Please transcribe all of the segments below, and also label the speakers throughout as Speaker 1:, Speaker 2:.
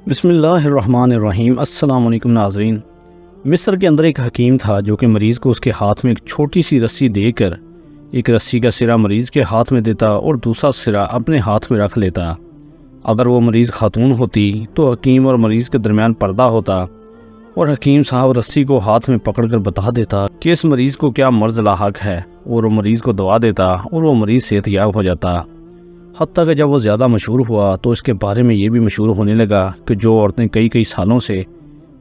Speaker 1: بسم اللہ الرحمن الرحیم۔ السلام علیکم ناظرین۔ مصر کے اندر ایک حکیم تھا جو کہ مریض کو اس کے ہاتھ میں ایک چھوٹی سی رسی دے کر ایک رسی کا سرا مریض کے ہاتھ میں دیتا اور دوسرا سرا اپنے ہاتھ میں رکھ لیتا۔ اگر وہ مریض خاتون ہوتی تو حکیم اور مریض کے درمیان پردہ ہوتا اور حکیم صاحب رسی کو ہاتھ میں پکڑ کر بتا دیتا کہ اس مریض کو کیا مرض لاحق ہے، اور وہ مریض کو دوا دیتا اور وہ مریض صحت یاب ہو جاتا۔ حتیٰ کہ جب وہ زیادہ مشہور ہوا تو اس کے بارے میں یہ بھی مشہور ہونے لگا کہ جو عورتیں کئی سالوں سے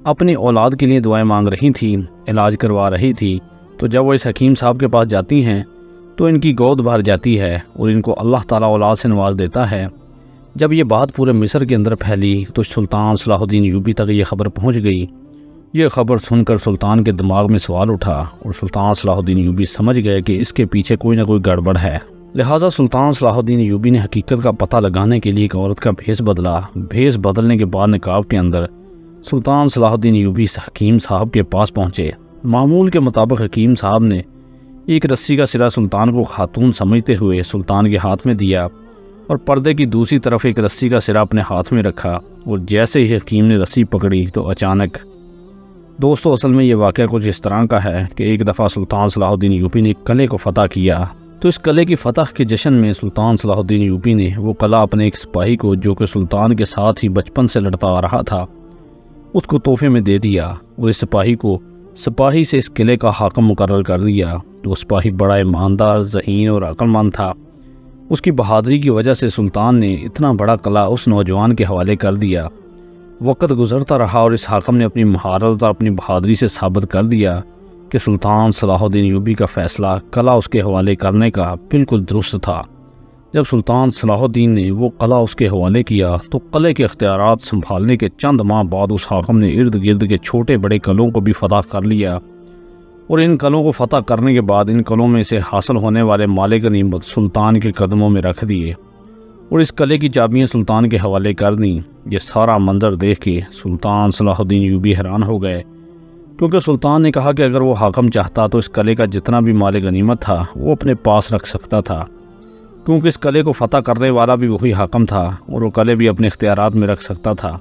Speaker 1: اپنی اولاد کے لیے دعائیں مانگ رہی تھیں، علاج کروا رہی تھیں، تو جب وہ اس حکیم صاحب کے پاس جاتی ہیں تو ان کی گود بھر جاتی ہے اور ان کو اللہ تعالیٰ اولاد سے نواز دیتا ہے۔ جب یہ بات پورے مصر کے اندر پھیلی تو سلطان صلاح الدین ایوبی تک یہ خبر پہنچ گئی۔ یہ خبر سن کر سلطان کے دماغ میں سوال اٹھا اور سلطان صلاح الدین ایوبی سمجھ گئے کہ اس کے پیچھے کوئی نہ کوئی گڑبڑ ہے۔ لہٰذا سلطان صلاح الدین ایوبی نے حقیقت کا پتہ لگانے کے لیے ایک عورت کا بھیس بدلا۔ بھیس بدلنے کے بعد نقاب کے اندر سلطان صلاح الدین ایوبی حکیم صاحب کے پاس پہنچے۔ معمول کے مطابق حکیم صاحب نے ایک رسی کا سرا سلطان کو خاتون سمجھتے ہوئے سلطان کے ہاتھ میں دیا اور پردے کی دوسری طرف ایک رسی کا سرا اپنے ہاتھ میں رکھا، اور جیسے ہی حکیم نے رسی پکڑی تو اچانک دوستو اصل میں یہ واقعہ کچھ اس طرح کا ہے کہ ایک دفعہ سلطان صلاح الدین ایوبی نے ایک قلعے کو فتح کیا، تو اس قلعے کی فتح کے جشن میں سلطان صلاح الدین ایوبی نے وہ قلعہ اپنے ایک سپاہی کو جو کہ سلطان کے ساتھ ہی بچپن سے لڑتا آ رہا تھا اس کو تحفے میں دے دیا، اور اس سپاہی سے اس قلعے کا حاکم مقرر کر دیا۔ وہ سپاہی بڑا ایماندار، ذہین اور عقل مند تھا۔ اس کی بہادری کی وجہ سے سلطان نے اتنا بڑا قلعہ اس نوجوان کے حوالے کر دیا۔ وقت گزرتا رہا اور اس حاکم نے اپنی مہارت اور اپنی بہادری سے ثابت کر دیا کہ سلطان صلاح الدین ایوبی کا فیصلہ قلعہ اس کے حوالے کرنے کا بالکل درست تھا۔ جب سلطان صلاح الدین نے وہ قلعہ اس کے حوالے کیا تو قلعے کے اختیارات سنبھالنے کے چند ماہ بعد اس حاکم نے ارد گرد کے چھوٹے بڑے قلعوں کو بھی فتح کر لیا، اور ان قلعوں کو فتح کرنے کے بعد ان قلعوں میں سے حاصل ہونے والے مال غنیمت سلطان کے قدموں میں رکھ دیے اور اس قلعے کی چابیاں سلطان کے حوالے کر دیں۔ یہ سارا منظر دیکھ کے سلطان صلاح الدین ایوبی حیران ہو گئے، کیونکہ سلطان نے کہا کہ اگر وہ حاکم چاہتا تو اس قلعے کا جتنا بھی مال غنیمت تھا وہ اپنے پاس رکھ سکتا تھا، کیونکہ اس قلعے کو فتح کرنے والا بھی وہی حاکم تھا اور وہ قلعے بھی اپنے اختیارات میں رکھ سکتا تھا۔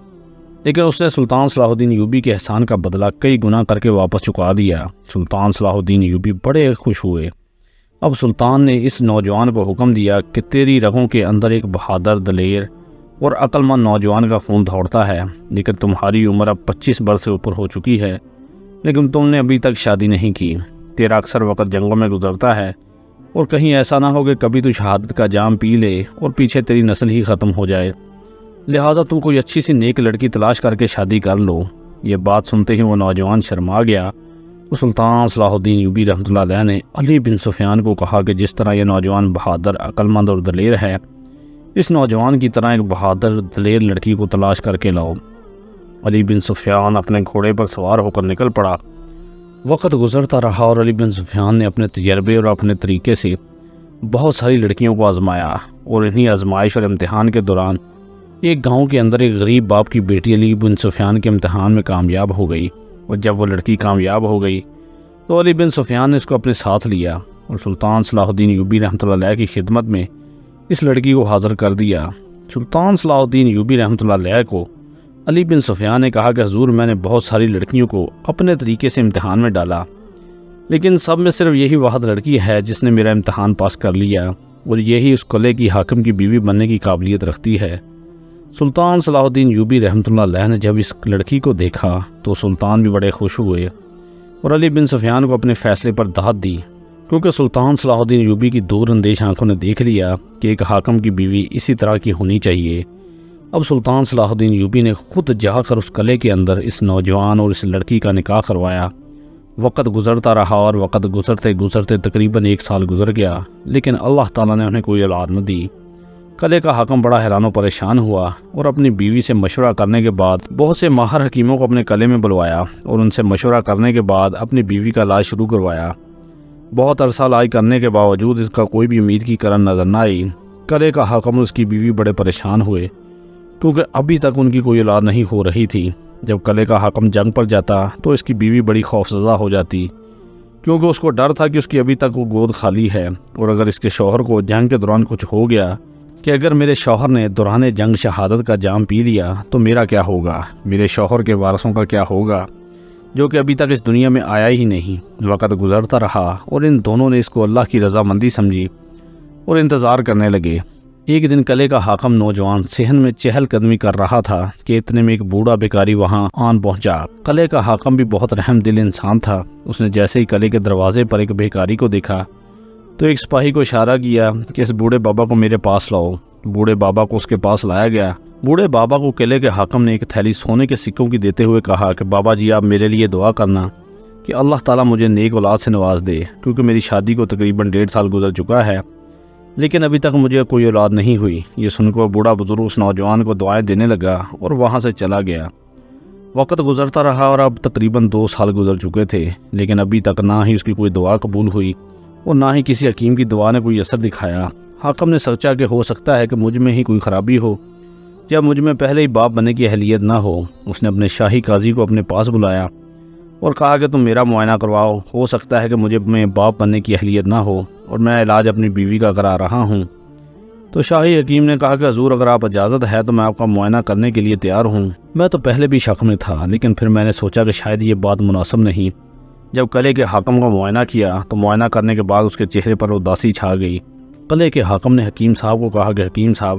Speaker 1: لیکن اس نے سلطان صلاح الدین ایوبی کے احسان کا بدلہ کئی گنا کر کے واپس چکا دیا۔ سلطان صلاح الدین ایوبی بڑے خوش ہوئے۔ اب سلطان نے اس نوجوان کو حکم دیا کہ تیری رگوں کے اندر ایک بہادر، دلیر اور عقل مند نوجوان کا خون دوڑتا ہے، لیکن تمہاری عمر اب 25 برس سے اوپر ہو چکی ہے، لیکن تم نے ابھی تک شادی نہیں کی۔ تیرا اکثر وقت جنگوں میں گزرتا ہے، اور کہیں ایسا نہ ہو کہ کبھی تو شہادت کا جام پی لے اور پیچھے تیری نسل ہی ختم ہو جائے، لہٰذا تم کوئی اچھی سی نیک لڑکی تلاش کر کے شادی کر لو۔ یہ بات سنتے ہی وہ نوجوان شرما گیا۔ تو سلطان صلاح الدین ایوبی رحمۃ اللہ علیہ نے علی بن سفیان کو کہا کہ جس طرح یہ نوجوان بہادر، عقل مند اور دلیر ہے، اس نوجوان کی طرح ایک بہادر دلیر لڑکی کو تلاش کر کے لاؤ۔ علی بن سفیان اپنے گھوڑے پر سوار ہو کر نکل پڑا۔ وقت گزرتا رہا اور علی بن سفیان نے اپنے تجربے اور اپنے طریقے سے بہت ساری لڑکیوں کو آزمایا، اور انہی آزمائش اور امتحان کے دوران ایک گاؤں کے اندر ایک غریب باپ کی بیٹی علی بن سفیان کے امتحان میں کامیاب ہو گئی، اور جب وہ لڑکی کامیاب ہو گئی تو علی بن سفیان نے اس کو اپنے ساتھ لیا اور سلطان صلاح الدین ایوبی رحمۃ اللہ علیہ کی خدمت میں اس لڑکی کو حاضر کر دیا۔ سلطان صلاح الدین ایوبی رحمۃ اللہ علیہ کو علی بن سفیان نے کہا کہ حضور، میں نے بہت ساری لڑکیوں کو اپنے طریقے سے امتحان میں ڈالا، لیکن سب میں صرف یہی واحد لڑکی ہے جس نے میرا امتحان پاس کر لیا، اور یہی اس قلعے کی حاکم کی بیوی بننے کی قابلیت رکھتی ہے۔ سلطان صلاح الدین ایوبی رحمۃ اللہ علیہ نے جب اس لڑکی کو دیکھا تو سلطان بھی بڑے خوش ہوئے اور علی بن سفیان کو اپنے فیصلے پر داد دی، کیونکہ سلطان صلاح الدین ایوبی کی دور اندیش آنکھوں نے دیکھ لیا کہ ایک حاکم کی بیوی اسی طرح کی ہونی چاہیے۔ اب سلطان صلاح الدین ایوبی نے خود جا کر اس قلعے کے اندر اس نوجوان اور اس لڑکی کا نکاح کروایا۔ وقت گزرتا رہا اور وقت گزرتے گزرتے تقریباً 1 سال گزر گیا، لیکن اللہ تعالیٰ نے انہیں کوئی اولاد نہ دی۔ قلعے کا حاکم بڑا حیران و پریشان ہوا اور اپنی بیوی سے مشورہ کرنے کے بعد بہت سے ماہر حکیموں کو اپنے قلعے میں بلوایا اور ان سے مشورہ کرنے کے بعد اپنی بیوی کا علاج شروع کروایا۔ بہت عرصہ علاج کرنے کے باوجود اس کا کوئی بھی امید کی کرن نظر نہ آئی۔ قلعے کا حاکم اور اس کی بیوی بڑے پریشان ہوئے، کیونکہ ابھی تک ان کی کوئی اولاد نہیں ہو رہی تھی۔ جب قلعے کا حاکم جنگ پر جاتا تو اس کی بیوی بڑی خوفزدہ ہو جاتی، کیونکہ اس کو ڈر تھا کہ اس کی ابھی تک وہ گود خالی ہے، اور اگر اس کے شوہر کو جنگ کے دوران کچھ ہو گیا کہ اگر میرے شوہر نے دوران جنگ شہادت کا جام پی لیا تو میرا کیا ہوگا، میرے شوہر کے وارثوں کا کیا ہوگا جو کہ ابھی تک اس دنیا میں آیا ہی نہیں۔ وقت گزرتا رہا اور ان دونوں نے اس کو اللہ کی رضامندی سمجھی اور انتظار کرنے لگے۔ ایک دن قلعے کا حاکم نوجوان صحن میں چہل قدمی کر رہا تھا کہ اتنے میں ایک بوڑھا بیکاری وہاں آن پہنچا۔ قلعے کا حاکم بھی بہت رحم دل انسان تھا۔ اس نے جیسے ہی قلعے کے دروازے پر ایک بیکاری کو دیکھا تو ایک سپاہی کو اشارہ کیا کہ اس بوڑھے بابا کو میرے پاس لاؤ۔ بوڑھے بابا کو اس کے پاس لایا گیا۔ بوڑھے بابا کو قلعے کے حاکم نے ایک تھیلی سونے کے سکوں کی دیتے ہوئے کہا کہ بابا جی آپ میرے لیے دعا کرنا کہ اللہ تعالیٰ مجھے نیک اولاد سے نواز دے، کیونکہ میری شادی کو تقریباً 1.5 سال گزر چکا ہے لیکن ابھی تک مجھے کوئی اولاد نہیں ہوئی۔ یہ سن کر بوڑھا بزرگ اس نوجوان کو دعائیں دینے لگا اور وہاں سے چلا گیا۔ وقت گزرتا رہا اور اب تقریباً 2 سال گزر چکے تھے لیکن ابھی تک نہ ہی اس کی کوئی دعا قبول ہوئی اور نہ ہی کسی حکیم کی دعا نے کوئی اثر دکھایا۔ حاکم نے سوچا کہ ہو سکتا ہے کہ مجھ میں ہی کوئی خرابی ہو یا مجھ میں پہلے ہی باپ بننے کی اہلیت نہ ہو۔ اس نے اپنے شاہی قاضی کو اپنے پاس بلایا اور کہا کہ تم میرا معائنہ کرواؤ، ہو سکتا ہے کہ مجھے میں باپ بننے کی اہلیت نہ ہو اور میں علاج اپنی بیوی کا کرا رہا ہوں۔ تو شاہی حکیم نے کہا کہ حضور اگر آپ اجازت ہے تو میں آپ کا معائنہ کرنے کے لیے تیار ہوں۔ میں تو پہلے بھی شک میں تھا لیکن پھر میں نے سوچا کہ شاید یہ بات مناسب نہیں۔ جب قلعے کے حاکم کا معائنہ کیا تو معائنہ کرنے کے بعد اس کے چہرے پر اداسی چھا گئی۔ قلعے کے حاکم نے حکیم صاحب کو کہا کہ حکیم صاحب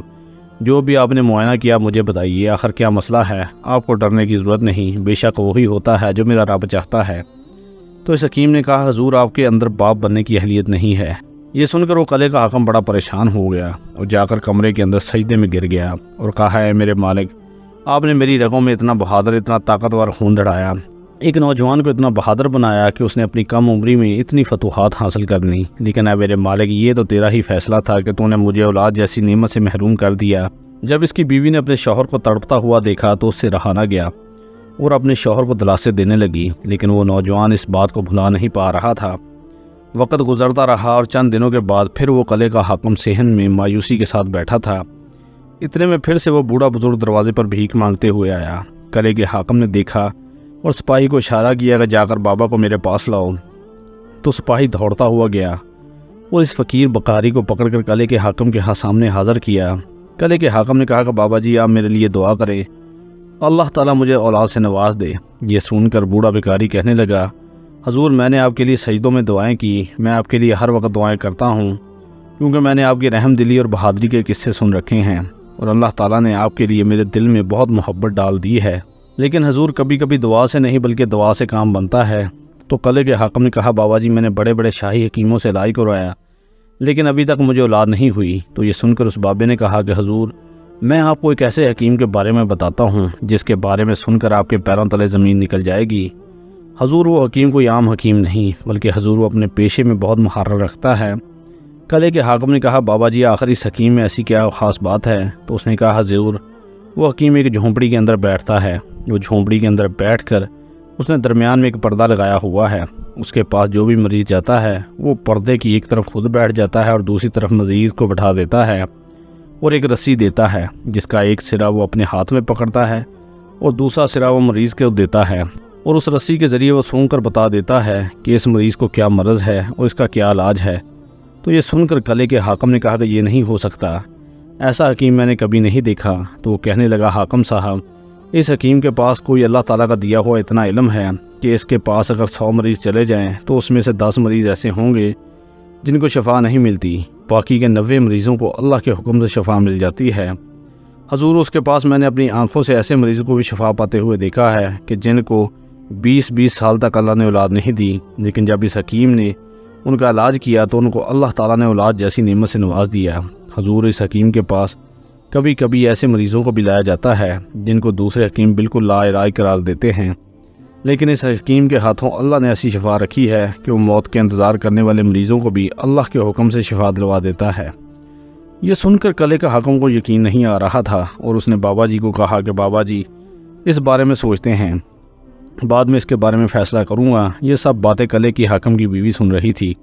Speaker 1: جو بھی آپ نے معائنہ کیا مجھے بتائیے، آخر کیا مسئلہ ہے؟ آپ کو ڈرنے کی ضرورت نہیں، بے شک وہی ہوتا ہے جو میرا رب چاہتا ہے۔ تو اس حکیم نے کہا حضور آپ کے اندر باپ بننے کی اہلیت نہیں ہے۔ یہ سن کر وہ قلعے کا حاکم بڑا پریشان ہو گیا اور جا کر کمرے کے اندر سجدے میں گر گیا اور کہا ہے میرے مالک، آپ نے میری رگوں میں اتنا بہادر اتنا طاقتور خون دڑایا، ایک نوجوان کو اتنا بہادر بنایا کہ اس نے اپنی کم عمری میں اتنی فتوحات حاصل کر لی، لیکن اے میرے مالک یہ تو تیرا ہی فیصلہ تھا کہ تو نے مجھے اولاد جیسی نعمت سے محروم کر دیا۔ جب اس کی بیوی نے اپنے شوہر کو تڑپتا ہوا دیکھا تو اس سے رہا نہ گیا اور اپنے شوہر کو دلاسے دینے لگی، لیکن وہ نوجوان اس بات کو بھلا نہیں پا رہا تھا۔ وقت گزرتا رہا اور چند دنوں کے بعد پھر وہ قلعے کا حاکم صحن میں مایوسی کے ساتھ بیٹھا تھا۔ اتنے میں پھر سے وہ بوڑھا بزرگ دروازے پر بھیک مانگتے ہوئے آیا۔ قلعے کے حاکم نے دیکھا اور سپاہی کو اشارہ کیا کہ جا کر بابا کو میرے پاس لاؤ۔ تو سپاہی دوڑتا ہوا گیا اور اس فقیر بکاری کو پکڑ کر قلعے کے حاکم کے سامنے حاضر کیا۔ قلعے کے حاکم نے کہا کہ بابا جی آپ میرے لیے دعا کریں، اللہ تعالیٰ مجھے اولاد سے نواز دے۔ یہ سن کر بوڑھا بیکاری کہنے لگا حضور میں نے آپ کے لیے سجدوں میں دعائیں کی، میں آپ کے لیے ہر وقت دعائیں کرتا ہوں کیونکہ میں نے آپ کی رحم دلی اور بہادری کے قصے سن رکھے ہیں اور اللہ تعالیٰ نے آپ کے لیے میرے دل میں بہت محبت ڈال دی ہے، لیکن حضور کبھی کبھی دعا سے نہیں بلکہ دعا سے کام بنتا ہے۔ تو قلعے کے حاکم نے کہا بابا جی میں نے بڑے بڑے شاہی حکیموں سے علاج کروایا لیکن ابھی تک مجھے اولاد نہیں ہوئی۔ تو یہ سن کر اس بابے نے کہا کہ حضور میں آپ کو ایک ایسے حکیم کے بارے میں بتاتا ہوں جس کے بارے میں سن کر آپ کے پیروں تلے زمین نکل جائے گی۔ حضور وہ حکیم کوئی عام حکیم نہیں بلکہ حضور وہ اپنے پیشے میں بہت مہارت رکھتا ہے۔ قلعے کے حاکم نے کہا بابا جی آخر اس حکیم میں ایسی کیا خاص بات ہے؟ تو اس نے کہا حضور وہ حکیم ایک جھونپڑی کے اندر بیٹھتا ہے، وہ جھونپڑی کے اندر بیٹھ کر اس نے درمیان میں ایک پردہ لگایا ہوا ہے، اس کے پاس جو بھی مریض جاتا ہے وہ پردے کی ایک طرف خود بیٹھ جاتا ہے اور دوسری طرف مریض کو بٹھا دیتا ہے اور ایک رسی دیتا ہے جس کا ایک سرا وہ اپنے ہاتھ میں پکڑتا ہے اور دوسرا سرا وہ مریض کو دیتا ہے اور اس رسی کے ذریعے وہ سونگ کر بتا دیتا ہے کہ اس مریض کو کیا مرض ہے اور اس کا کیا علاج ہے۔ تو یہ سن کر قلعے کے حاکم نے کہا کہ یہ نہیں ہو سکتا، ایسا حکیم میں نے کبھی نہیں دیکھا۔ تو وہ کہنے لگا حاکم صاحب اس حکیم کے پاس کوئی اللہ تعالیٰ کا دیا ہوا اتنا علم ہے کہ اس کے پاس اگر 100 مریض چلے جائیں تو اس میں سے 10 مریض ایسے ہوں گے جن کو شفا نہیں ملتی، باقی کے 90 مریضوں کو اللہ کے حکم سے شفا مل جاتی ہے۔ حضور اس کے پاس میں نے اپنی آنکھوں سے ایسے مریضوں کو بھی شفا پاتے ہوئے دیکھا ہے کہ جن کو 20 سال تک اللہ نے اولاد نہیں دی، لیکن جب اس حکیم نے ان کا علاج کیا تو ان کو اللہ تعالیٰ نے اولاد جیسی نعمت سے نواز دیا۔ حضور اس حکیم کے پاس کبھی کبھی ایسے مریضوں کو بھی لایا جاتا ہے جن کو دوسرے حکیم بالکل لا علاج قرار دیتے ہیں، لیکن اس حکیم کے ہاتھوں اللہ نے ایسی شفا رکھی ہے کہ وہ موت کے انتظار کرنے والے مریضوں کو بھی اللہ کے حکم سے شفا دلوا دیتا ہے۔ یہ سن کر قلعے کا حاکم کو یقین نہیں آ رہا تھا اور اس نے بابا جی کو کہا کہ بابا جی اس بارے میں سوچتے ہیں، بعد میں اس کے بارے میں فیصلہ کروں گا۔ یہ سب باتیں قلعے کی حاکم کی بیوی سن رہی تھی۔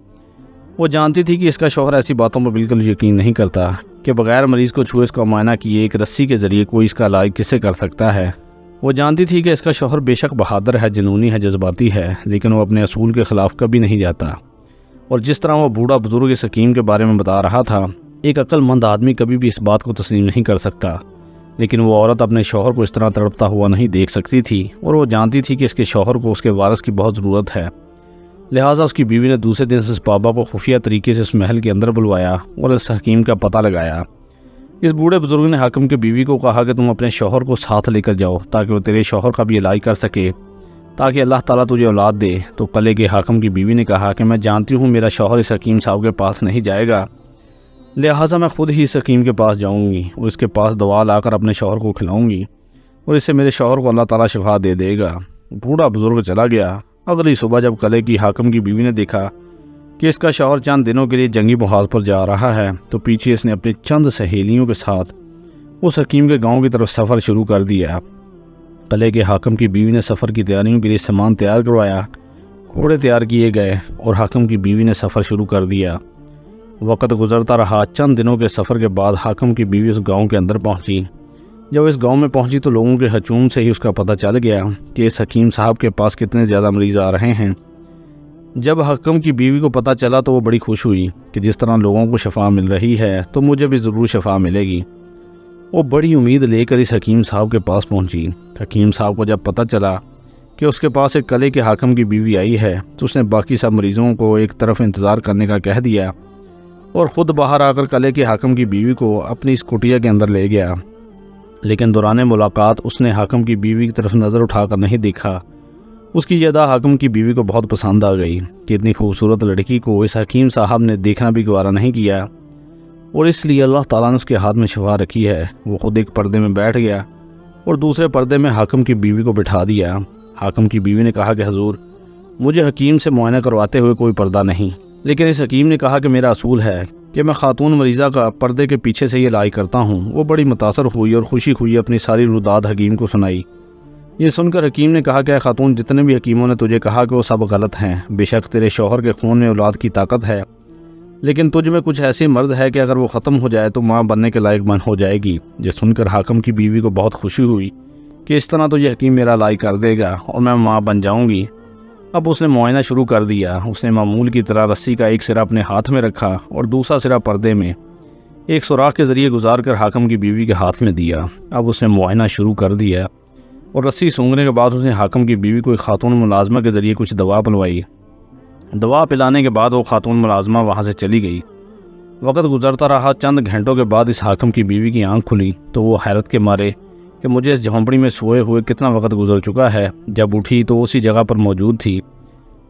Speaker 1: وہ جانتی تھی کہ اس کا شوہر ایسی باتوں پر بالکل یقین نہیں کرتا کہ بغیر مریض کو چھوئے اس کا معائنہ کیے ایک رسی کے ذریعے کوئی اس کا علاج کسے کر سکتا ہے۔ وہ جانتی تھی کہ اس کا شوہر بے شک بہادر ہے، جنونی ہے، جذباتی ہے، لیکن وہ اپنے اصول کے خلاف کبھی نہیں جاتا۔ اور جس طرح وہ بوڑھا بزرگ اس حکیم کے بارے میں بتا رہا تھا ایک عقل مند آدمی کبھی بھی اس بات کو تسلیم نہیں کر سکتا، لیکن وہ عورت اپنے شوہر کو اس طرح تڑپتا ہوا نہیں دیکھ سکتی تھی، اور وہ جانتی تھی کہ اس کے شوہر کو اس کے وارث کی بہت ضرورت ہے۔ لہٰذا اس کی بیوی نے دوسرے دن سے اس بابا کو خفیہ طریقے سے اس محل کے اندر بلوایا اور اس حکیم کا پتہ لگایا۔ اس بوڑھے بزرگ نے حاکم کی بیوی کو کہا کہ تم اپنے شوہر کو ساتھ لے کر جاؤ تاکہ وہ تیرے شوہر کا بھی علاج کر سکے، تاکہ اللہ تعالیٰ تجھے اولاد دے۔ تو قلعے کے حاکم کی بیوی نے کہا کہ میں جانتی ہوں میرا شوہر اس حکیم صاحب کے پاس نہیں جائے گا، لہٰذا میں خود ہی اس حکیم کے پاس جاؤں گی اور اس کے پاس دوا لا کر اپنے شوہر کو کھلاؤں گی، اور اس سے میرے شوہر کو اللہ تعالیٰ شفا دے گا۔ بوڑھا بزرگ چلا گیا۔ اگلی صبح جب قلعے کی حاکم کی بیوی نے دیکھا کہ اس کا شوہر چند دنوں کے لیے جنگی محاذ پر جا رہا ہے، تو پیچھے اس نے اپنی چند سہیلیوں کے ساتھ اس حکیم کے گاؤں کی طرف سفر شروع کر دیا۔ قلعے کے حاکم کی بیوی نے سفر کی تیاریوں کے لیے سامان تیار کروایا، گھوڑے تیار کیے گئے اور حاکم کی بیوی نے سفر شروع کر دیا۔ وقت گزرتا رہا۔ چند دنوں کے سفر کے بعد حاکم کی بیوی اس گاؤں کے اندر پہنچی۔ جب اس گاؤں میں پہنچی تو لوگوں کے ہجوم سے ہی اس کا پتہ چل گیا کہ اس حکیم صاحب کے پاس کتنے زیادہ مریض آ رہے ہیں۔ جب حاکم کی بیوی کو پتہ چلا تو وہ بڑی خوش ہوئی کہ جس طرح لوگوں کو شفا مل رہی ہے تو مجھے بھی ضرور شفا ملے گی۔ وہ بڑی امید لے کر اس حکیم صاحب کے پاس پہنچی۔ حکیم صاحب کو جب پتہ چلا کہ اس کے پاس ایک قلعے کے حاکم کی بیوی آئی ہے تو اس نے باقی سب مریضوں کو ایک طرف انتظار کرنے کا کہہ دیا اور خود باہر آ کر قلعے کے حاکم کی بیوی کو اپنی اس کٹیا کے اندر لے گیا۔ لیکن دوران ملاقات اس نے حاکم کی بیوی کی طرف نظر اٹھا کر نہیں دیکھا۔ اس کی یہ ادا حاکم کی بیوی کو بہت پسند آ گئی کہ اتنی خوبصورت لڑکی کو اس حکیم صاحب نے دیکھنا بھی گوارا نہیں کیا، اور اس لیے اللہ تعالیٰ نے اس کے ہاتھ میں شفا رکھی ہے۔ وہ خود ایک پردے میں بیٹھ گیا اور دوسرے پردے میں حاکم کی بیوی کو بٹھا دیا۔ حاکم کی بیوی نے کہا کہ حضور، مجھے حکیم سے معائنہ کرواتے ہوئے کوئی پردہ نہیں، لیکن اس حکیم نے کہا کہ میرا اصول ہے کہ میں خاتون مریضہ کا پردے کے پیچھے سے یہ علاج کرتا ہوں۔ وہ بڑی متاثر ہوئی اور خوشی ہوئی اپنی ساری روداد حکیم کو سنائی۔ یہ سن کر حکیم نے کہا کہ اے خاتون، جتنے بھی حکیموں نے تجھے کہا کہ وہ سب غلط ہیں۔ بے شک تیرے شوہر کے خون میں اولاد کی طاقت ہے، لیکن تجھ میں کچھ ایسی مرد ہے کہ اگر وہ ختم ہو جائے تو ماں بننے کے لائق بن ہو جائے گی۔ یہ سن کر حاکم کی بیوی کو بہت خوشی ہوئی کہ اس طرح تو یہ حکیم میرا علاج کر دے گا اور میں ماں بن جاؤں گی۔ اب اس نے معائنہ شروع کر دیا۔ اس نے معمول کی طرح رسی کا ایک سرا اپنے ہاتھ میں رکھا اور دوسرا سرا پردے میں ایک سوراخ کے ذریعے گزار کر حاکم کی بیوی کے ہاتھ میں دیا۔ اب اس نے معائنہ شروع کر دیا اور رسی سونگنے کے بعد اس نے حاکم کی بیوی کو ایک خاتون ملازمہ کے ذریعے کچھ دوا پلوائی۔ دوا پلانے کے بعد وہ خاتون ملازمہ وہاں سے چلی گئی۔ وقت گزرتا رہا۔ چند گھنٹوں کے بعد اس حاکم کی بیوی کی آنکھ کھلی تو وہ حیرت کے مارے کہ مجھے اس جھونپڑی میں سوئے ہوئے کتنا وقت گزر چکا ہے۔ جب اٹھی تو اسی جگہ پر موجود تھی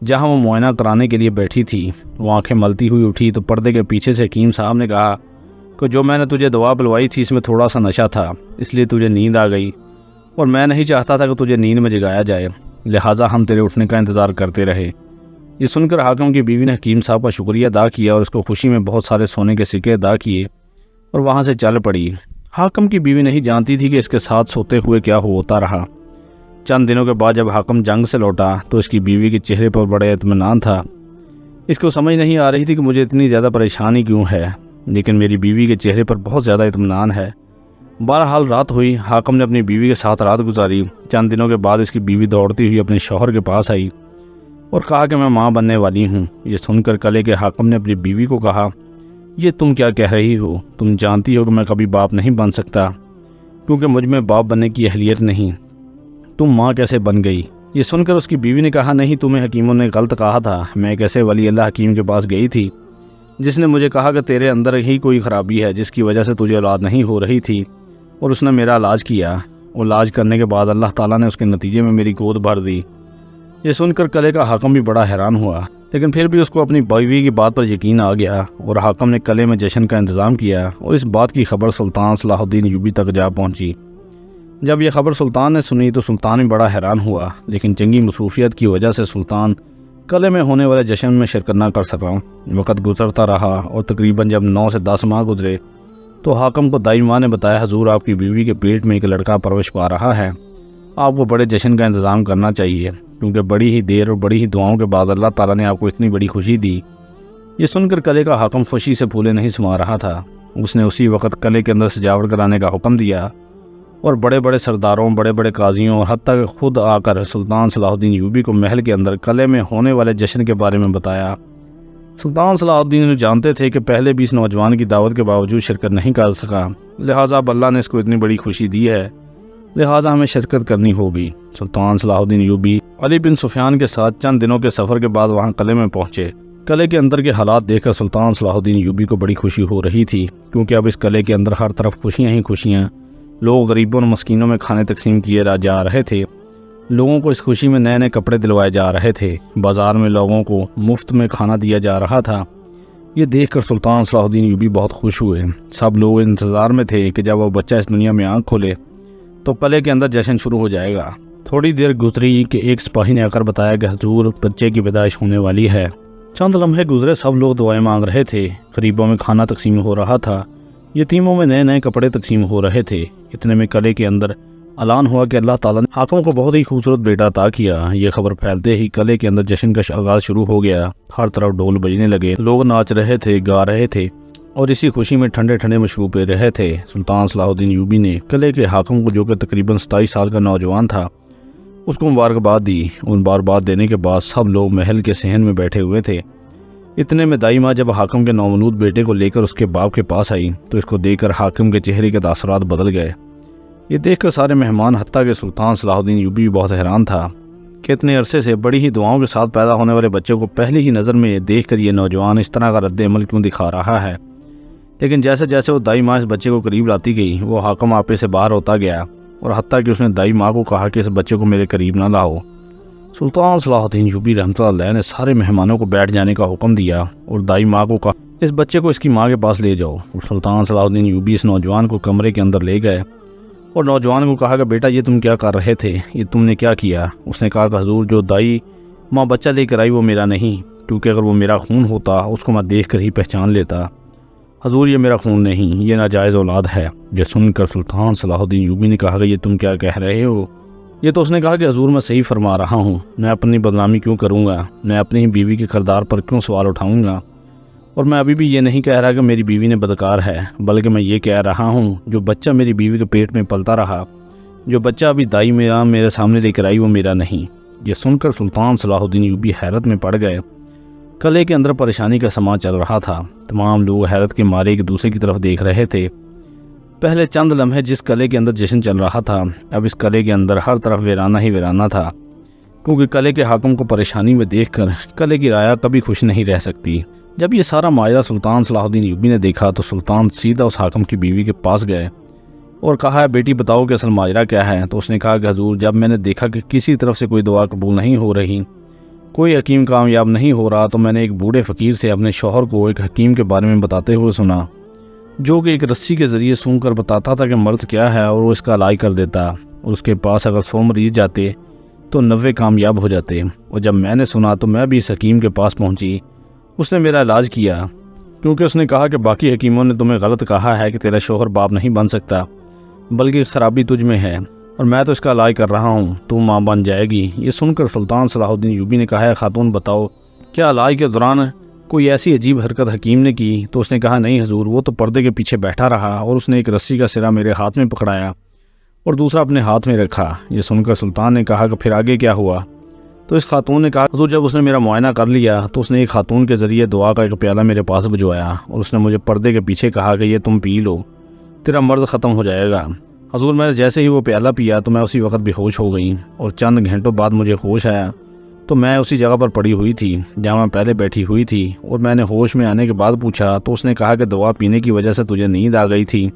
Speaker 1: جہاں وہ معائنہ کرانے کے لیے بیٹھی تھی۔ وہ آنکھیں ملتی ہوئی اٹھی تو پردے کے پیچھے سے حکیم صاحب نے کہا کہ جو میں نے تجھے دوا پلوائی تھی اس میں تھوڑا سا نشہ تھا، اس لیے تجھے نیند آ گئی، اور میں نہیں چاہتا تھا کہ تجھے نیند میں جگایا جائے، لہٰذا ہم تیرے اٹھنے کا انتظار کرتے رہے۔ یہ سن کر حاکم کی بیوی نے حکیم صاحب کا شکریہ ادا کیا اور اس کو خوشی میں بہت سارے سونے کے سکے ادا کیے اور وہاں سے چل پڑی۔ حاکم کی بیوی نہیں جانتی تھی کہ اس کے ساتھ سوتے ہوئے کیا ہوتا رہا۔ چند دنوں کے بعد جب حاکم جنگ سے لوٹا تو اس کی بیوی کے چہرے پر بڑے اطمینان تھا۔ اس کو سمجھ نہیں آ رہی تھی کہ مجھے اتنی زیادہ پریشانی کیوں ہے، لیکن میری بیوی کے چہرے پر بہت زیادہ اطمینان ہے۔ بہرحال رات ہوئی۔ حاکم نے اپنی بیوی کے ساتھ رات گزاری۔ چند دنوں کے بعد اس کی بیوی دوڑتی ہوئی اپنے شوہر کے پاس آئی اور کہا کہ میں ماں بننے والی ہوں۔ یہ سن کر قلعے کے حاکم نے اپنی بیوی کو کہا، یہ تم کیا کہہ رہی ہو؟ تم جانتی ہو کہ میں کبھی باپ نہیں بن سکتا کیونکہ مجھ میں باپ بننے کی اہلیت نہیں، تم ماں کیسے بن گئی؟ یہ سن کر اس کی بیوی نے کہا، نہیں، تمہیں حکیموں نے غلط کہا تھا۔ میں ایک ایسے ولی اللہ حکیم کے پاس گئی تھی جس نے مجھے کہا کہ تیرے اندر ہی کوئی خرابی ہے جس کی وجہ سے تجھے اولاد نہیں ہو رہی تھی، اور اس نے میرا علاج کیا، اور علاج کرنے کے بعد اللہ تعالیٰ نے اس کے نتیجے میں میری گود بھر دی۔ یہ سن کر قلعے کا حاکم بھی بڑا حیران ہوا، لیکن پھر بھی اس کو اپنی بیوی کی بات پر یقین آ گیا، اور حاکم نے قلعے میں جشن کا انتظام کیا اور اس بات کی خبر سلطان صلاح الدین ایوبی تک جا پہنچی۔ جب یہ خبر سلطان نے سنی تو سلطان بھی بڑا حیران ہوا، لیکن جنگی مصروفیت کی وجہ سے سلطان قلعے میں ہونے والے جشن میں شرکت نہ کر سکا۔ وقت گزرتا رہا اور تقریباً جب 9 سے 10 ماہ گزرے تو حاکم کو دائی ماں نے بتایا، حضور آپ کی بیوی کے پیٹ میں ایک لڑکا پرورش پا رہا ہے، آپ کو بڑے جشن کا انتظام کرنا چاہیے، کیونکہ بڑی ہی دیر اور بڑی ہی دعاؤں کے بعد اللہ تعالیٰ نے آپ کو اتنی بڑی خوشی دی۔ یہ سن کر قلعے کا حاکم خوشی سے پھولے نہیں سما رہا تھا۔ اس نے اسی وقت قلعے کے اندر سجاوٹ کرانے کا حکم دیا اور بڑے بڑے سرداروں، بڑے بڑے قاضیوں اور حتیٰ کہ خود آ کر سلطان صلاح الدین ایوبی کو محل کے اندر قلعے میں ہونے والے جشن کے بارے میں بتایا۔ سلطان صلاح الدین جانتے تھے کہ پہلے بھی اس نوجوان کی دعوت کے باوجود شرکت نہیں کر سکا، لہٰذا اب اللہ نے اس کو اتنی بڑی خوشی دی ہے، لہٰذا ہمیں شرکت کرنی ہوگی۔ سلطان صلاح الدین ایوبی علی بن سفیان کے ساتھ چند دنوں کے سفر کے بعد وہاں قلعے میں پہنچے۔ قلعے کے اندر کے حالات دیکھ کر سلطان صلاح الدین ایوبی کو بڑی خوشی ہو رہی تھی، کیونکہ اب اس قلعے کے اندر ہر طرف خوشیاں ہی خوشیاں، لوگ غریبوں اور مسکینوں میں کھانے تقسیم کیے جا رہے تھے، لوگوں کو اس خوشی میں نئے نئے کپڑے دلوائے جا رہے تھے، بازار میں لوگوں کو مفت میں کھانا دیا جا رہا تھا۔ یہ دیکھ کر سلطان صلاح الدین ایوبی بہت خوش ہوئے۔ سب لوگ انتظار میں تھے کہ جب وہ بچہ اس دنیا میں آنکھ کھولے تو قلعے کے اندر جشن شروع ہو جائے گا۔ تھوڑی دیر گزری کہ ایک سپاہی نے آ کر بتایا کہ حضور بچے کی پیدائش ہونے والی ہے۔ چند لمحے گزرے، سب لوگ دعائیں مانگ رہے تھے، غریبوں میں کھانا تقسیم ہو رہا تھا، یتیموں میں نئے نئے کپڑے تقسیم ہو رہے تھے۔ اتنے میں قلعے کے اندر اعلان ہوا کہ اللہ تعالیٰ نے حاکم کو بہت ہی خوبصورت بیٹا عطا کیا۔ یہ خبر پھیلتے ہی قلعے کے اندر جشن کا آغاز شروع ہو گیا، ہر طرف ڈھول بجنے لگے، لوگ ناچ رہے تھے، گا رہے تھے اور اسی خوشی میں ٹھنڈے ٹھنڈے مشروب پی رہے تھے۔ سلطان صلاح الدین ایوبی نے قلعے کے حاکم کو، جو کہ تقریباً 27 سال کا نوجوان تھا، اس کو مبارکباد دی۔ مبارکباد دینے کے بعد سب لوگ محل کے صحن میں بیٹھے ہوئے تھے۔ اتنے میں دائی ماں جب حاکم کے نومولود بیٹے کو لے کر اس کے باپ کے پاس آئی تو اس کو دیکھ کر حاکم کے چہرے کے تاثرات بدل گئے۔ یہ دیکھ کر سارے مہمان، حتیٰ کہ سلطان صلاح الدین ایوبی بھی بہت حیران تھا کہ اتنے عرصے سے بڑی ہی دعاؤں کے ساتھ پیدا ہونے والے بچے کو پہلی ہی نظر میں دیکھ کر یہ نوجوان اس طرح کا رد عمل کیوں دکھا رہا ہے۔ لیکن جیسے جیسے وہ دائی ماں اس بچے کو قریب لاتی گئی، وہ حاکم آپے سے باہر ہوتا گیا اور حتیٰ کہ اس نے دائی ماں کو کہا کہ اس بچے کو میرے قریب نہ لاؤ۔ سلطان صلاح الدین ایوبی رحمۃ اللہ علیہ نے سارے مہمانوں کو بیٹھ جانے کا حکم دیا اور دائی ماں کو کہا اس بچے کو اس کی ماں کے پاس لے جاؤ۔ اور سلطان صلاح الدین ایوبی اس نوجوان کو کمرے کے اندر لے گئے اور نوجوان کو کہا کہ بیٹا یہ تم کیا کر رہے تھے، یہ تم نے کیا کیا؟ اس نے کہا کہ حضور جو دائی ماں بچہ لے کر آئی وہ میرا نہیں، کیونکہ اگر وہ میرا خون ہوتا اس کو میں دیکھ کر ہی پہچان لیتا۔ حضور یہ میرا خون نہیں، یہ ناجائز اولاد ہے۔ یہ سن کر سلطان صلاح الدین ایوبی نے کہا کہ یہ تم کیا کہہ رہے ہو؟ یہ تو اس نے کہا کہ حضور میں صحیح فرما رہا ہوں، میں اپنی بدنامی کیوں کروں گا، میں اپنی ہی بیوی کے کردار پر کیوں سوال اٹھاؤں گا، اور میں ابھی بھی یہ نہیں کہہ رہا کہ میری بیوی نے بدکار ہے، بلکہ میں یہ کہہ رہا ہوں جو بچہ میری بیوی کے پیٹ میں پلتا رہا، جو بچہ ابھی دائی میرے سامنے لے کر آئی وہ میرا نہیں۔ یہ سن کر سلطان صلاح الدین ایوبی حیرت میں پڑ گئے۔ قلعے کے اندر پریشانی کا سماں چل رہا تھا، تمام لوگ حیرت کے مارے ایک دوسرے کی طرف دیکھ رہے تھے۔ پہلے چند لمحے جس قلعے کے اندر جشن چل رہا تھا، اب اس قلعے کے اندر ہر طرف ویرانہ ہی ویرانہ تھا، کیونکہ قلعے کے حاکم کو پریشانی میں دیکھ کر قلعے کی رعایا کبھی خوش نہیں رہ سکتی۔ جب یہ سارا ماجرا سلطان صلاح الدین ایوبی نے دیکھا تو سلطان سیدھا اس حاکم کی بیوی کے پاس گئے اور کہا بیٹی بتاؤ کہ اصل ماجرا کیا ہے؟ تو اس نے کہا کہ حضور جب میں نے دیکھا کہ کسی طرف سے کوئی دعا قبول نہیں ہو رہی، کوئی حکیم کامیاب نہیں ہو رہا، تو میں نے ایک بوڑھے فقیر سے اپنے شوہر کو ایک حکیم کے بارے میں بتاتے ہوئے سنا، جو کہ ایک رسی کے ذریعے سونگ کر بتاتا تھا کہ مرض کیا ہے اور وہ اس کا علاج کر دیتا، اور اس کے پاس اگر 100 مریض جاتے تو 90 کامیاب ہو جاتے۔ اور جب میں نے سنا تو میں بھی اس حکیم کے پاس پہنچی، اس نے میرا علاج کیا، کیونکہ اس نے کہا کہ باقی حکیموں نے تمہیں غلط کہا ہے کہ تیرا شوہر باپ نہیں بن سکتا، بلکہ خرابی تجھ میں ہے، اور میں تو اس کا علاج کر رہا ہوں، تو ماں بن جائے گی۔ یہ سن کر سلطان صلاح الدین ایوبی نے کہا خاتون بتاؤ کیا علاج کے دوران کوئی ایسی عجیب حرکت حکیم نے کی؟ تو اس نے کہا نہیں حضور، وہ تو پردے کے پیچھے بیٹھا رہا اور اس نے ایک رسی کا سرا میرے ہاتھ میں پکڑایا اور دوسرا اپنے ہاتھ میں رکھا۔ یہ سن کر سلطان نے کہا کہ پھر آگے کیا ہوا؟ تو اس خاتون نے کہا حضور جب اس نے میرا معائنہ کر لیا تو اس نے ایک خاتون کے ذریعے دعا کا ایک پیالہ میرے پاس بھجوایا اور اس نے مجھے پردے کے پیچھے کہا کہ یہ تم پی لو، تیرا مرض ختم ہو جائے گا۔ حضور میں جیسے ہی وہ پیالہ پیا تو میں اسی وقت بے ہوش ہو گئی، اور چند گھنٹوں بعد مجھے ہوش آیا تو میں اسی جگہ پر پڑی ہوئی تھی جہاں میں پہلے بیٹھی ہوئی تھی، اور میں نے ہوش میں آنے کے بعد پوچھا تو اس نے کہا کہ دوا پینے کی وجہ سے تجھے نیند آ گئی تھی،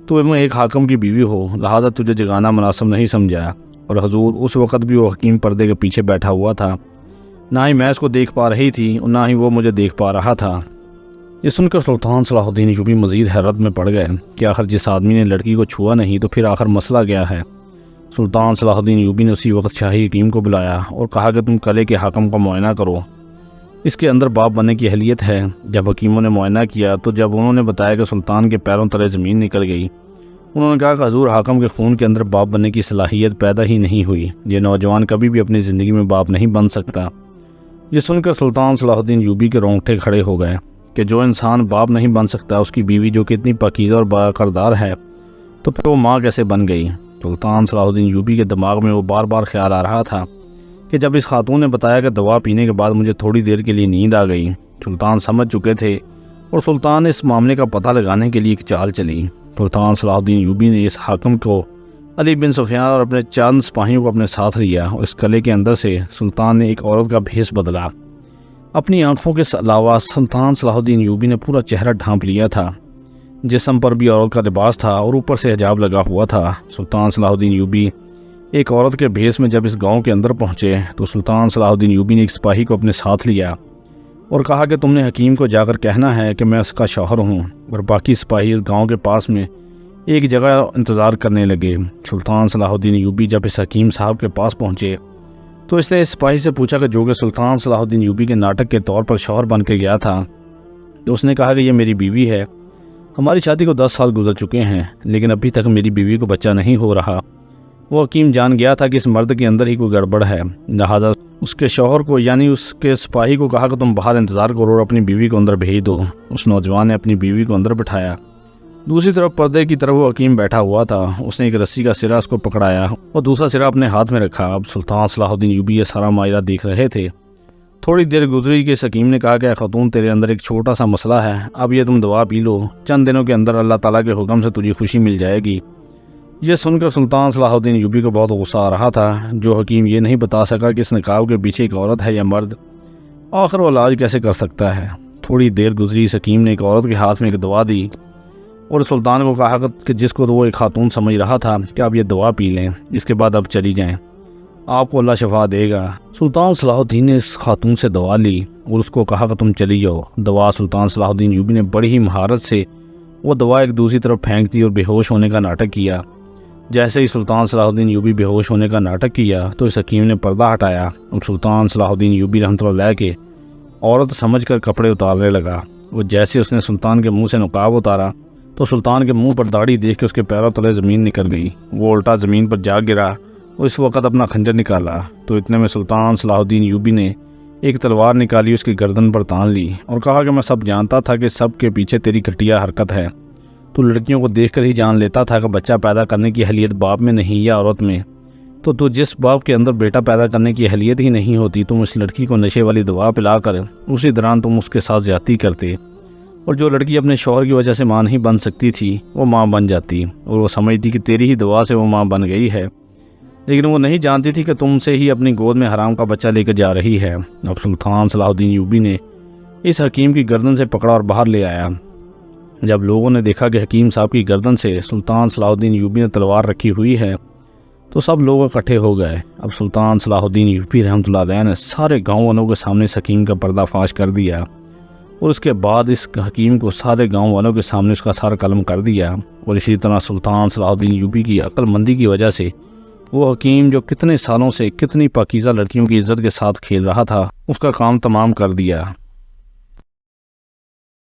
Speaker 1: تو میں ایک حاکم کی بیوی ہو لہذا تجھے جگانا مناسب نہیں سمجھا، اور حضور اس وقت بھی وہ حکیم پردے کے پیچھے بیٹھا ہوا تھا، نہ ہی میں اس کو دیکھ پا رہی تھی اور نہ ہی وہ مجھے دیکھ پا رہا تھا۔ یہ سن کر سلطان صلاح الدین ایوبی مزید حیرت میں پڑ گئے کہ آخر جس آدمی نے لڑکی کو چھوا نہیں تو پھر آخر مسئلہ کیا ہے۔ سلطان صلاح الدین ایوبی نے اسی وقت شاہی حکیم کو بلایا اور کہا کہ تم قلعے کے حاکم کا معائنہ کرو، اس کے اندر باپ بننے کی اہلیت ہے۔ جب حکیموں نے معائنہ کیا تو جب انہوں نے بتایا کہ سلطان کے پیروں تلے زمین نکل گئی، انہوں نے کہا کہ حضور حاکم کے خون کے اندر باپ بننے کی صلاحیت پیدا ہی نہیں ہوئی، یہ نوجوان کبھی بھی اپنی زندگی میں باپ نہیں بن سکتا۔ یہ سن کر سلطان صلاح الدین ایوبی کے رونگٹے کھڑے ہو گئے کہ جو انسان باپ نہیں بن سکتا، اس کی بیوی جو کہ اتنی پاکیزہ اور باکردار ہے، تو پھر وہ ماں کیسے بن گئی؟ سلطان صلاح الدین ایوبی کے دماغ میں وہ بار بار خیال آ رہا تھا کہ جب اس خاتون نے بتایا کہ دوا پینے کے بعد مجھے تھوڑی دیر کے لیے نیند آ گئی، سلطان سمجھ چکے تھے اور سلطان نے اس معاملے کا پتہ لگانے کے لیے ایک چال چلی۔ سلطان صلاح الدین ایوبی نے اس حاکم کو علی بن سفیان اور اپنے چند سپاہیوں کو اپنے ساتھ لیا اور اس قلعے کے اندر سے سلطان نے ایک عورت کا بھیس بدلا۔ اپنی آنکھوں کے علاوہ سلطان صلاح الدین ایوبی نے پورا چہرہ ڈھانپ لیا تھا، جسم پر بھی عورت کا لباس تھا اور اوپر سے حجاب لگا ہوا تھا۔ سلطان صلاح الدین ایوبی ایک عورت کے بھیس میں جب اس گاؤں کے اندر پہنچے تو سلطان صلاح الدین ایوبی نے ایک سپاہی کو اپنے ساتھ لیا اور کہا کہ تم نے حکیم کو جا کر کہنا ہے کہ میں اس کا شوہر ہوں، اور باقی سپاہی اس گاؤں کے پاس میں ایک جگہ انتظار کرنے لگے۔ سلطان صلاح الدین ایوبی جب اس حکیم صاحب کے پاس پہنچے تو اس نے اس سپاہی سے پوچھا کہ جو کہ سلطان صلاح الدین ایوبی کے ناٹک کے طور پر شوہر بن کے گیا تھا، تو اس نے کہا کہ یہ میری بیوی ہے، ہماری شادی کو 10 سال گزر چکے ہیں لیکن ابھی تک میری بیوی کو بچہ نہیں ہو رہا۔ وہ حکیم جان گیا تھا کہ اس مرد کے اندر ہی کوئی گڑبڑ ہے، لہٰذا اس کے شوہر کو یعنی اس کے سپاہی کو کہا کہ تم باہر انتظار کرو اور اپنی بیوی کو اندر بھیج دو۔ اس نوجوان نے اپنی بیوی کو اندر بٹھایا۔ دوسری طرف پردے کی طرف وہ حکیم بیٹھا ہوا تھا، اس نے ایک رسی کا سرا اس کو پکڑایا اور دوسرا سرا اپنے ہاتھ میں رکھا۔ اب سلطان صلاح الدین ایوبی یہ سارا ماجرا دیکھ رہے تھے۔ تھوڑی دیر گزری کہ اس حکیم نے کہا کہ اے خاتون، تیرے اندر ایک چھوٹا سا مسئلہ ہے، اب یہ تم دوا پی لو، چند دنوں کے اندر اللہ تعالیٰ کے حکم سے تجھے خوشی مل جائے گی۔ یہ سن کر سلطان صلاح الدین ایوبی کو بہت غصہ آ رہا تھا۔ جو حکیم یہ نہیں بتا سکا کہ اس نقاب کے پیچھے ایک عورت ہے یا مرد، آخر وہ علاج کیسے کر سکتا ہے؟ تھوڑی دیر گزری، اس حکیم نے ایک عورت کے ہاتھ میں ایک دوا دی اور سلطان کو کہا کہ جس کو وہ ایک خاتون سمجھ رہا تھا کہ آپ یہ دوا پی لیں، اس کے بعد اب چلی جائیں، آپ کو اللہ شفا دے گا۔ سلطان صلاح الدین نے اس خاتون سے دوا لی اور اس کو کہا کہ تم چلی جاؤ۔ دوا سلطان صلاح الدین ایوبی نے بڑی ہی مہارت سے وہ دوا ایک دوسری طرف پھینک دی اور بے ہوش ہونے کا ناٹک کیا۔ جیسے ہی سلطان صلاح الدین ایوبی بے ہوش ہونے کا ناٹک کیا تو اس حکیم نے پردہ ہٹایا اور سلطان صلاح الدین ایوبی رحمۃ اللہ علیہ کے عورت سمجھ کر کپڑے اتارنے لگا۔ وہ جیسے اس نے سلطان کے منہ سے نقاب اتارا تو سلطان کے منہ پر داڑھی دیکھ کے اس کے پیروں تلے زمین نکل گئی۔ وہ الٹا زمین پر جا گرا اور اس وقت اپنا خنجر نکالا تو اتنے میں سلطان صلاح الدین ایوبی نے ایک تلوار نکالی، اس کی گردن پر تان لی اور کہا کہ میں سب جانتا تھا کہ سب کے پیچھے تیری گھٹیا حرکت ہے، تو لڑکیوں کو دیکھ کر ہی جان لیتا تھا کہ بچہ پیدا کرنے کی اہلیت باپ میں نہیں یا عورت میں، تو جس باپ کے اندر بیٹا پیدا کرنے کی اہلیت ہی نہیں ہوتی، تم اس لڑکی کو نشے والی دوا پلا کر اسی دوران تم اس کے ساتھ زیادتی کرتے، اور جو لڑکی اپنے شوہر کی وجہ سے ماں نہیں بن سکتی تھی وہ ماں بن جاتی، اور وہ سمجھتی کہ تیری ہی دعا سے وہ ماں بن گئی ہے، لیکن وہ نہیں جانتی تھی کہ تم سے ہی اپنی گود میں حرام کا بچہ لے کر جا رہی ہے۔ اب سلطان صلاح الدین ایوبی نے اس حکیم کی گردن سے پکڑا اور باہر لے آیا۔ جب لوگوں نے دیکھا کہ حکیم صاحب کی گردن سے سلطان صلاح الدین ایوبی نے تلوار رکھی ہوئی ہے تو سب لوگ اکٹھے ہو گئے۔ اب سلطان صلاح الدین ایوبی رحمۃ اللہ علیہ نے سارے گاؤں والوں کے سامنے اس حکیم کا پردہ فاش کر دیا اور اس کے بعد اس حکیم کو سارے گاؤں والوں کے سامنے اس کا سر قلم کر دیا۔ اور اسی طرح سلطان صلاح الدین ایوبی کی عقل مندی کی وجہ سے وہ حکیم جو کتنے سالوں سے کتنی پاکیزہ لڑکیوں کی عزت کے ساتھ کھیل رہا تھا، اس کا کام تمام کر دیا۔